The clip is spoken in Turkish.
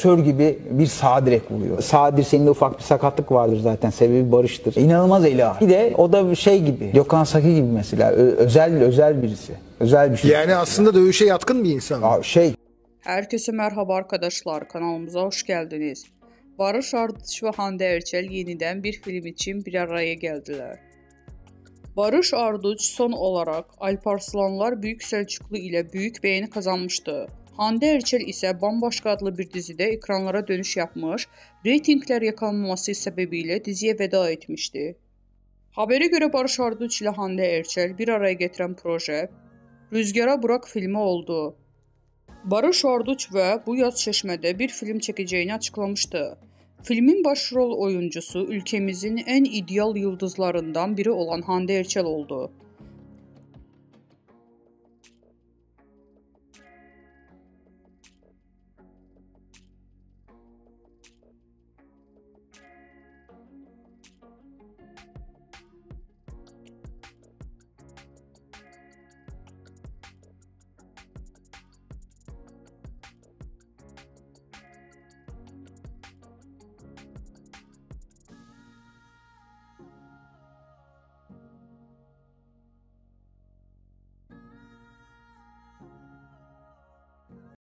boksör gibi bir sağ direk vuruyor. Sağ dirseğinde ufak bir sakatlık vardır zaten. Sebebi Barış'tır. İnanılmaz eli ağır. Bir de o da şey gibi. Gökhan Saki gibi mesela. Özel birisi. Özel bir şey. Yani aslında dövüşe yatkın bir insan. Herkese merhaba arkadaşlar, kanalımıza hoş geldiniz. Barış Arduç ve Hande Erçel yeniden bir film için bir araya geldiler. Barış Arduç son olarak Alparslanlar Büyük Selçuklu ile büyük beğeni kazanmıştı. Hande Erçel ise Bambaşka adlı bir dizide ekranlara dönüş yapmış, reytingler yakalanmaması sebebiyle diziye veda etmişti. Habere göre Barış Arduç ile Hande Erçel bir araya getiren proje Rüzgara Bırak filmi oldu. Barış Arduç ve bu yaz Çeşme'de bir film çekeceğini açıklamıştı. Filmin başrol oyuncusu ülkemizin en ideal yıldızlarından biri olan Hande Erçel oldu.